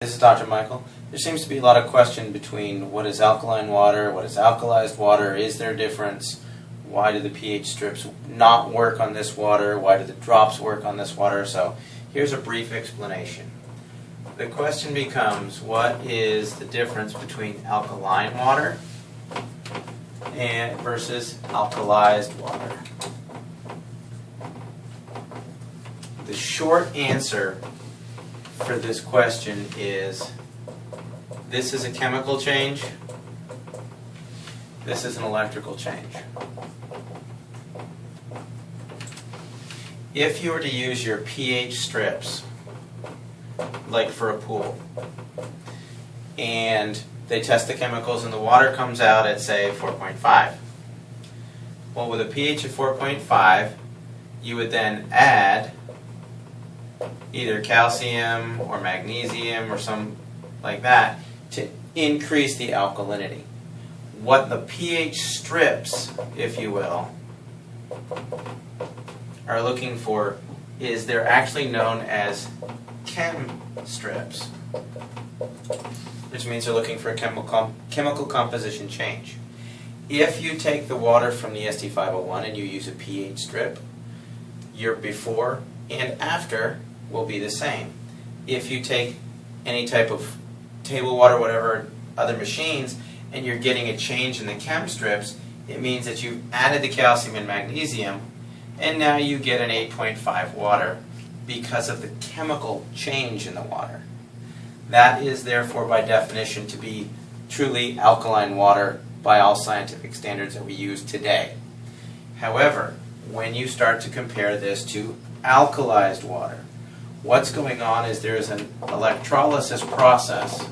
This is Dr. Michael. There seems to be a lot of question between what is alkaline water, what is alkalized water, is there a difference, why do the pH strips not work on this water, why do the drops work on this water. So here's a brief explanation. The question becomes, what is the difference between alkaline water versus alkalized water? The short answer for this question is this is a chemical change, this is an electrical change. If you were to use your pH strips, like for a pool, and they test the chemicals and the water comes out at, say, 4.5. Well, with a pH of 4.5, you would then add either calcium or magnesium or some like that to increase the alkalinity. What the pH strips, if you will, are looking for is they're actually known as chem strips, which means they're looking for a chemical composition change. If you take the water from the SD501 and you use a pH strip, your before and after will be the same. If you take any type of table water, whatever other machines, and you're getting a change in the chem strips, it means that you've added the calcium and magnesium, and now you get an 8.5 water because of the chemical change in the water. That is therefore by definition to be truly alkaline water by all scientific standards that we use today. However, when you start to compare this to alkalized water, what's going on is there's an electrolysis process,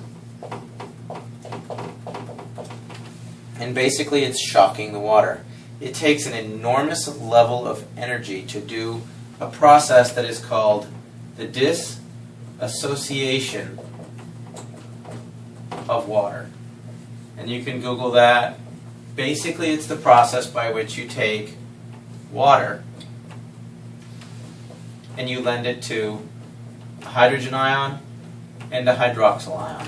and basically it's shocking the water. It takes an enormous level of energy to do a process that is called the dissociation of water. And you can Google that. Basically, it's the process by which you take water and you lend it to a hydrogen ion and a hydroxyl ion.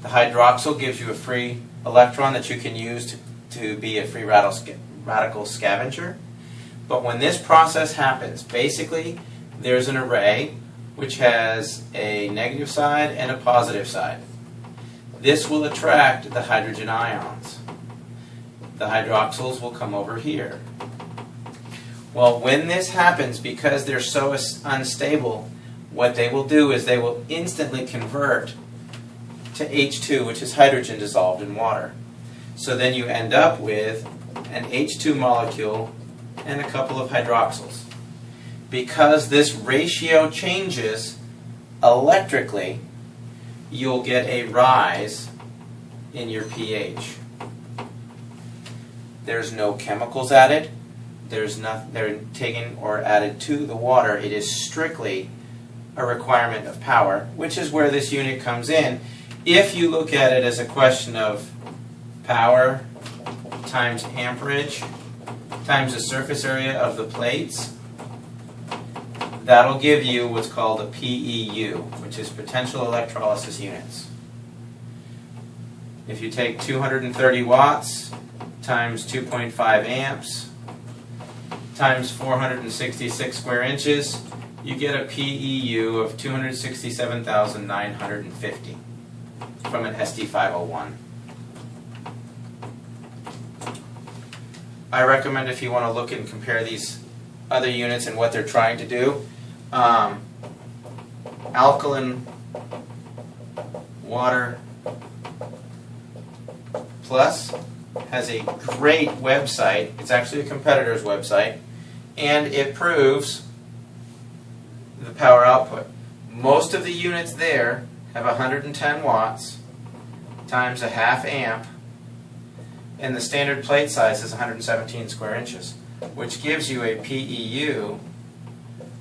The hydroxyl gives you a free electron that you can use to be a free radical scavenger. But when this process happens, basically there's an array which has a negative side and a positive side. This will attract the hydrogen ions. The hydroxyls will come over here. Well, when this happens, because they're so unstable, what they will do is they will instantly convert to H2, which is hydrogen dissolved in water. So then you end up with an H2 molecule and a couple of hydroxyls. Because this ratio changes electrically, you'll get a rise in your pH. There's no chemicals added. There's nothing they're taken or added to the water. It is strictly a requirement of power, which is where this unit comes in. If you look at it as a question of power times amperage times the surface area of the plates, that'll give you what's called a PEU, which is potential electrolysis units. If you take 230 watts times 2.5 amps times 466 square inches, you get a PEU of 267,950 from an SD501. I recommend, if you want to look and compare these other units and what they're trying to do, Alkaline Water Plus has a great website. It's actually a competitor's website, and it proves the power output. Most of the units there have 110 watts times a half amp, and the standard plate size is 117 square inches, which gives you a PEU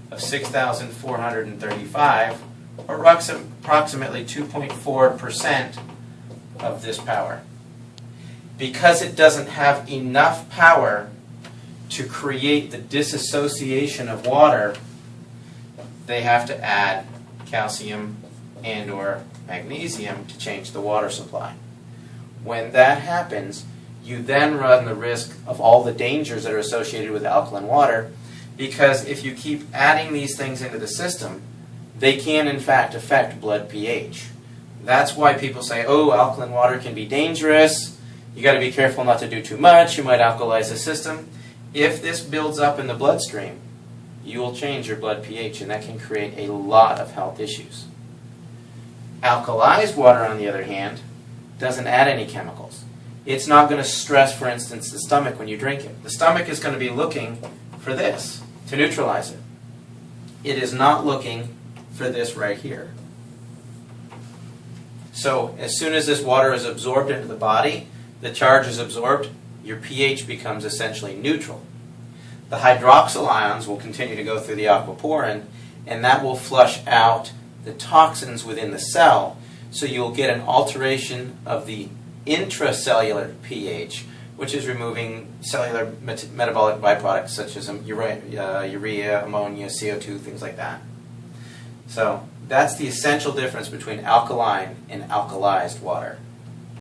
of 6,435, or approximately 2.4% of this power. Because it doesn't have enough power to create the dissociation of water, they have to add calcium and or magnesium to change the water supply. When that happens, you then run the risk of all the dangers that are associated with alkaline water, because if you keep adding these things into the system, they can in fact affect blood pH. That's why people say, oh, alkaline water can be dangerous, you got to be careful not to do too much, you might alkalize the system. If this builds up in the bloodstream, you will change your blood pH, and that can create a lot of health issues. Alkalized water, on the other hand, doesn't add any chemicals. It's not going to stress, for instance, the stomach when you drink it. The stomach is going to be looking for this to neutralize it. It is not looking for this right here. So as soon as this water is absorbed into the body, the charge is absorbed, your pH becomes essentially neutral. The hydroxyl ions will continue to go through the aquaporin, and that will flush out the toxins within the cell, so you'll get an alteration of the intracellular pH, which is removing cellular metabolic byproducts such as urea, ammonia, CO2, things like that. So that's the essential difference between alkaline and alkalized water.